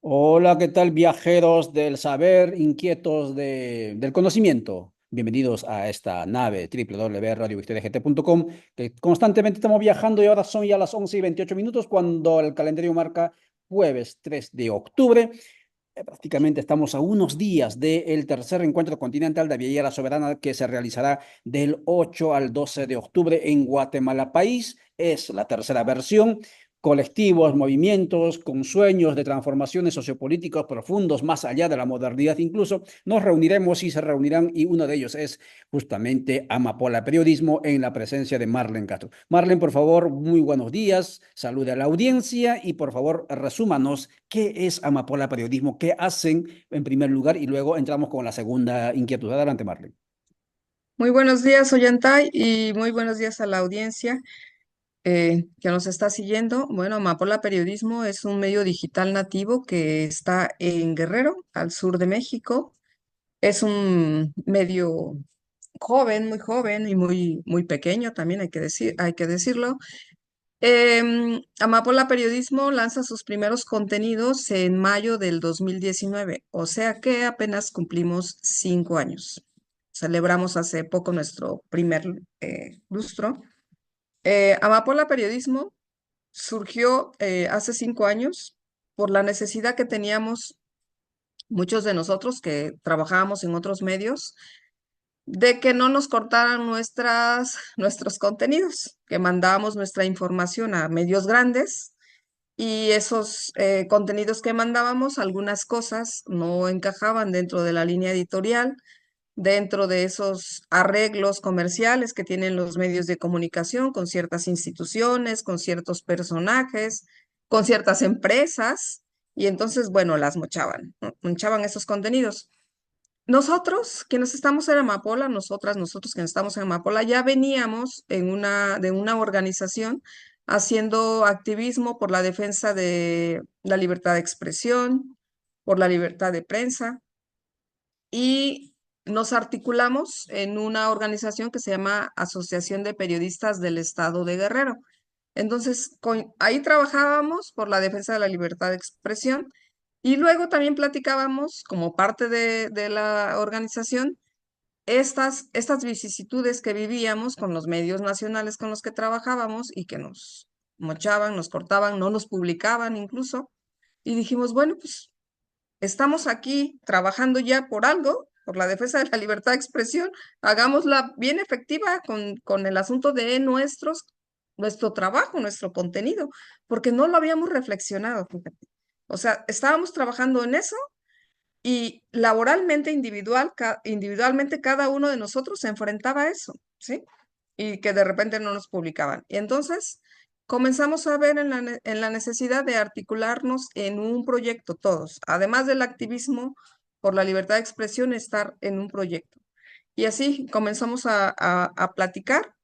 Hola, ¿qué tal, viajeros del saber, inquietos del conocimiento? Bienvenidos a esta nave www.radiovictoriagt.com, que constantemente estamos viajando y ahora son ya las 11:28 cuando el calendario marca jueves 3 de octubre. Prácticamente estamos a unos días del tercer encuentro continental de Viellera Soberana que se realizará del 8 al 12 de octubre en Guatemala país. Es la tercera versión. Colectivos, movimientos con sueños de transformaciones sociopolíticos profundos, más allá de la modernidad incluso, nos reuniremos y se reunirán y uno de ellos es justamente Amapola Periodismo en la presencia de Marlen Castro. Marlen, por favor, muy buenos días, salude a la audiencia y por favor resúmanos qué es Amapola Periodismo, qué hacen en primer lugar y luego entramos con la segunda inquietud. Adelante, Marlen. Muy buenos días, Ollantay, y muy buenos días a la audiencia que nos está siguiendo. Bueno, Amapola Periodismo es un medio digital nativo que está en Guerrero, al sur de México. Es un medio joven, muy joven y muy pequeño, también hay que decirlo. Amapola Periodismo lanza sus primeros contenidos en mayo del 2019, o sea que apenas cumplimos 5 años. Celebramos hace poco nuestro primer lustro. Amapola Periodismo surgió hace 5 años por la necesidad que teníamos muchos de nosotros que trabajábamos en otros medios de que no nos cortaran nuestros contenidos, que mandábamos nuestra información a medios grandes y esos contenidos que mandábamos, algunas cosas no encajaban dentro de la línea editorial, dentro de esos arreglos comerciales que tienen los medios de comunicación con ciertas instituciones, con ciertos personajes, con ciertas empresas, y entonces, bueno, las mochaban, ¿no? Mochaban esos contenidos. Nosotros, quienes estamos en Amapola, nosotros quienes estamos en Amapola, ya veníamos de una organización haciendo activismo por la defensa de la libertad de expresión, por la libertad de prensa, y nos articulamos en una organización que se llama Asociación de Periodistas del Estado de Guerrero. Entonces, ahí trabajábamos por la defensa de la libertad de expresión y luego también platicábamos como parte de la organización estas vicisitudes que vivíamos con los medios nacionales con los que trabajábamos y que nos mochaban, nos cortaban, no nos publicaban incluso. Y dijimos, bueno, pues estamos aquí trabajando ya por algo, por la defensa de la libertad de expresión, hagámosla bien efectiva con el asunto de nuestro trabajo, nuestro contenido, porque no lo habíamos reflexionado, fíjate. O sea, estábamos trabajando en eso y laboralmente, individualmente, cada uno de nosotros se enfrentaba a eso, ¿sí? Y que de repente no nos publicaban. Y entonces comenzamos a ver en la necesidad de articularnos en un proyecto todos, además del activismo por la libertad de expresión, estar en un proyecto. Y así comenzamos a platicar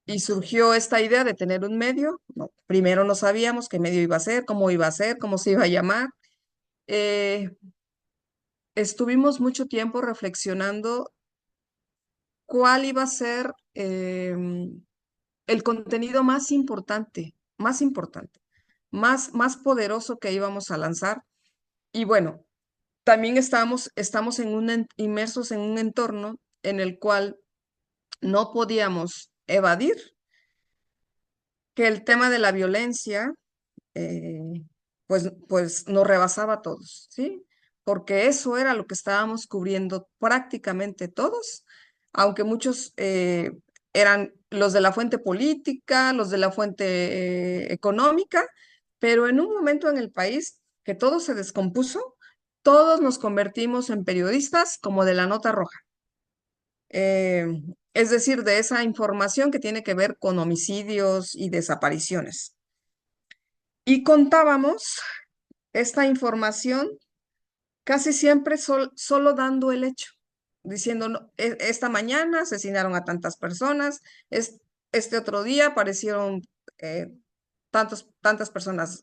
y surgió esta idea de tener un medio. No, primero no sabíamos qué medio iba a ser, cómo iba a ser, cómo se iba a llamar. Eh, Estuvimos mucho tiempo reflexionando cuál iba a ser el contenido más poderoso que íbamos a lanzar. Y bueno, también estamos inmersos en un entorno en el cual no podíamos evadir que el tema de la violencia eh, pues nos rebasaba a todos, ¿sí? Porque eso era lo que estábamos cubriendo prácticamente todos, aunque muchos eran los de la fuente política, los de la fuente económica, pero en un momento en el país que todo se descompuso, todos nos convertimos en periodistas como de la nota roja. Eh, es decir, de esa información que tiene que ver con homicidios y desapariciones. Y contábamos esta información casi siempre solo dando el hecho, diciendo, "No, esta mañana asesinaron a tantas personas, este otro día aparecieron eh, tantas personas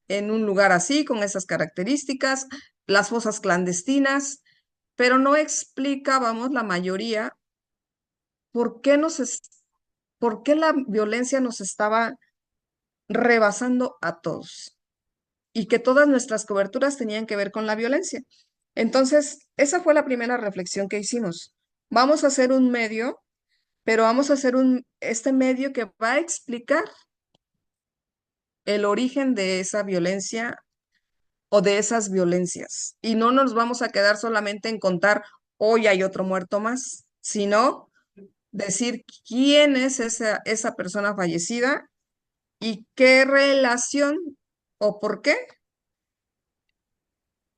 en un lugar así, con esas características, las fosas clandestinas, pero no explicábamos la mayoría por qué por qué la violencia nos estaba rebasando a todos. y que todas nuestras coberturas tenían que ver con la violencia. Entonces, esa fue la primera reflexión que hicimos. Vamos a hacer un medio, pero vamos a hacer este medio que va a explicar el origen de esa violencia o de esas violencias. Y no nos vamos a quedar solamente en contar, hoy hay otro muerto más, sino decir quién es esa persona fallecida y qué relación o por qué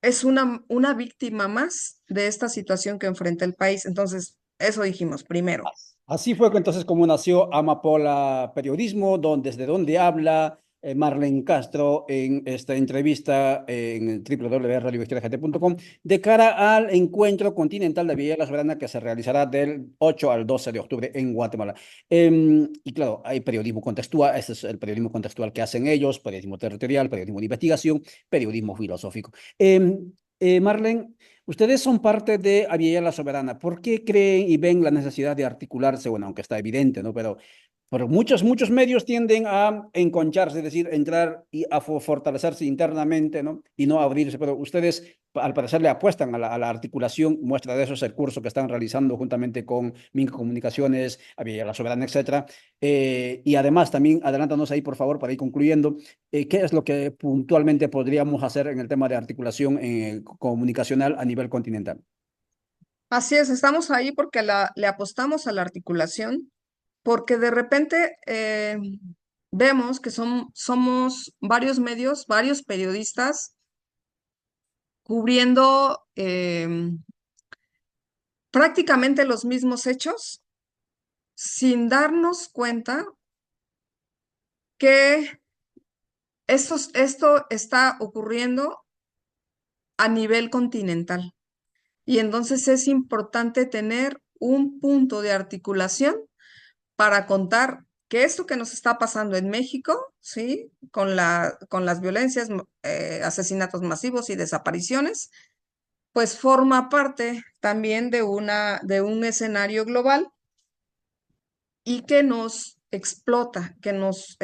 es una víctima más de esta situación que enfrenta el país. Entonces, eso dijimos primero. Así fue que entonces como nació Amapola Periodismo, desde donde habla Marlene Castro en esta entrevista en www.radiohistoriagt.com de cara al encuentro continental de Villa La Soberana que se realizará del 8 al 12 de octubre en Guatemala. Y claro, hay periodismo contextual, este es el periodismo contextual que hacen ellos, periodismo territorial, periodismo de investigación, periodismo filosófico. Marlene, ustedes son parte de Aviala La Soberana. ¿Por qué creen y ven la necesidad de articularse? Bueno, aunque está evidente, ¿no? Pero muchos medios tienden a enconcharse, es decir, entrar y a fortalecerse internamente, ¿no? Y no abrirse. Pero ustedes, al parecer, le apuestan a la articulación. Muestra de eso es el curso que están realizando juntamente con Minco Comunicaciones, Aviala La Soberana, etcétera. Y además, también, adelántanos ahí, por favor, para ir concluyendo. ¿Qué es lo que puntualmente podríamos hacer en el tema de articulación comunicacional a nivel continental? Así es, estamos ahí porque le apostamos a la articulación, porque de repente vemos que somos varios medios, varios periodistas cubriendo prácticamente los mismos hechos sin darnos cuenta que esto está ocurriendo a nivel continental. Y entonces es importante tener un punto de articulación para contar que esto que nos está pasando en México, ¿sí? Con las violencias, asesinatos masivos y desapariciones, pues forma parte también de un escenario global y que nos explota, que nos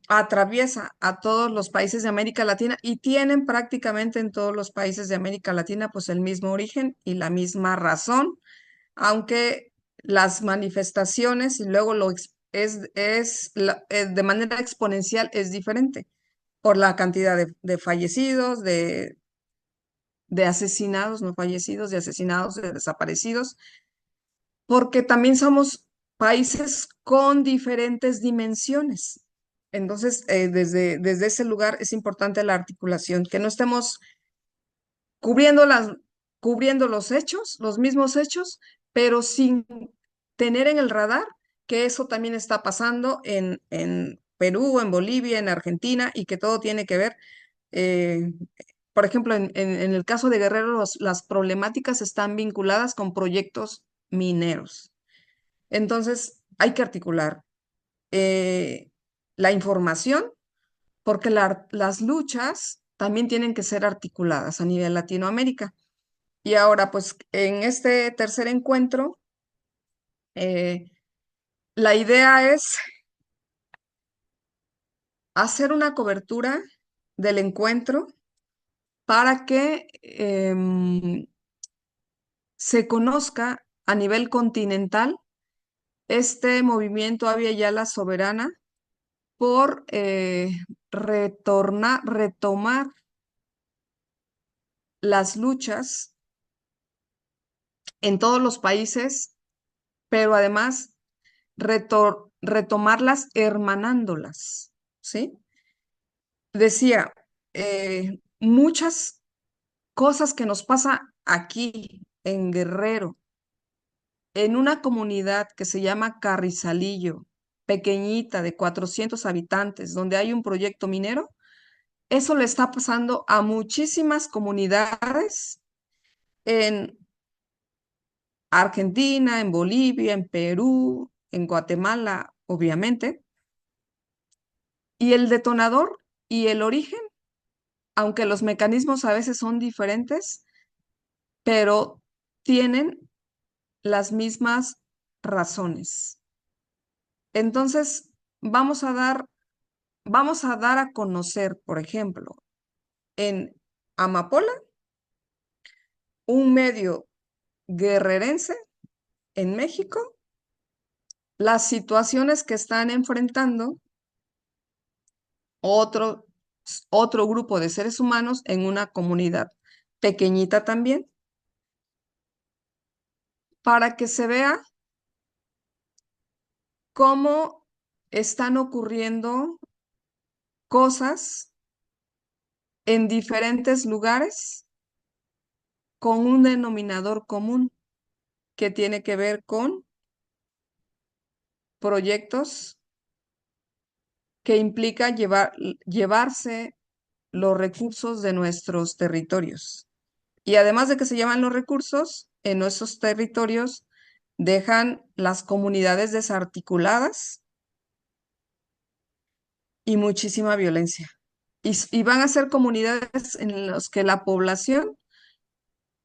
atraviesa a todos los países de América Latina y tienen prácticamente en todos los países de América Latina pues el mismo origen y la misma razón, aunque las manifestaciones y luego de manera exponencial es diferente por la cantidad de fallecidos, de asesinados, no fallecidos, de asesinados, de desaparecidos, porque también somos países con diferentes dimensiones. Entonces, desde ese lugar es importante la articulación, que no estemos cubriendo, cubriendo los hechos, los mismos hechos, pero sin tener en el radar que eso también está pasando en Perú, en Bolivia, en Argentina, y que todo tiene que ver. eh, por ejemplo, en el caso de Guerrero, las problemáticas están vinculadas con proyectos mineros. Entonces, hay que articular eh, la información porque las luchas también tienen que ser articuladas a nivel Latinoamérica. Y ahora, pues, en este tercer encuentro, eh, la idea es hacer una cobertura del encuentro para que se conozca a nivel continental este movimiento Avia Yala Soberana por retomar las luchas en todos los países, pero además retomarlas hermanándolas, ¿sí? Decía, muchas cosas que nos pasa aquí en Guerrero, en una comunidad que se llama Carrizalillo, pequeñita de 400 habitantes, donde hay un proyecto minero, eso le está pasando a muchísimas comunidades en Argentina, en Bolivia, en Perú, en Guatemala, obviamente. Y el detonador y el origen, aunque los mecanismos a veces son diferentes, pero tienen las mismas razones. Entonces, vamos a dar vamos a dar a conocer, por ejemplo, en Amapola, un medio guerrerense en México, las situaciones que están enfrentando otro, otro grupo de seres humanos en una comunidad pequeñita también, para que se vea cómo están ocurriendo cosas en diferentes lugares con un denominador común que tiene que ver con proyectos que implica llevarse los recursos de nuestros territorios. Y además de que se llevan los recursos, en nuestros territorios dejan las comunidades desarticuladas y muchísima violencia. Y van a ser comunidades en las que la población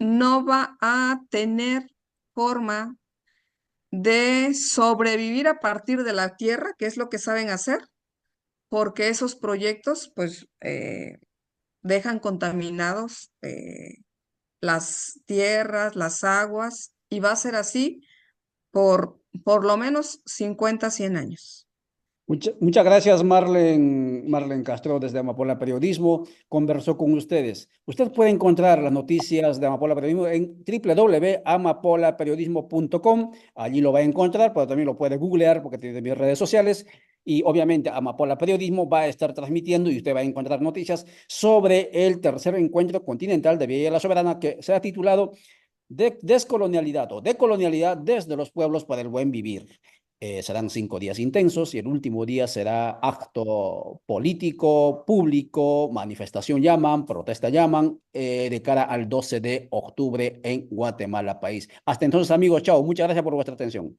no va a tener forma de sobrevivir a partir de la tierra, que es lo que saben hacer, porque esos proyectos pues dejan contaminados las tierras, las aguas, y va a ser así por lo menos 50, 100 años. Muchas gracias, Marlen Castro, desde Amapola Periodismo. Conversó con ustedes. Usted puede encontrar las noticias de Amapola Periodismo en www.amapolaperiodismo.com. Allí lo va a encontrar, pero también lo puede googlear porque tiene mis redes sociales. Y obviamente Amapola Periodismo va a estar transmitiendo y usted va a encontrar noticias sobre el tercer encuentro continental de Villa la Soberana que se ha titulado Descolonialidad o Decolonialidad desde los pueblos para el buen vivir. Serán 5 días intensos y el último día será acto político, público, manifestación llaman, protesta llaman, de cara al 12 de octubre en Guatemala, país. Hasta entonces, amigos, chao. Muchas gracias por vuestra atención.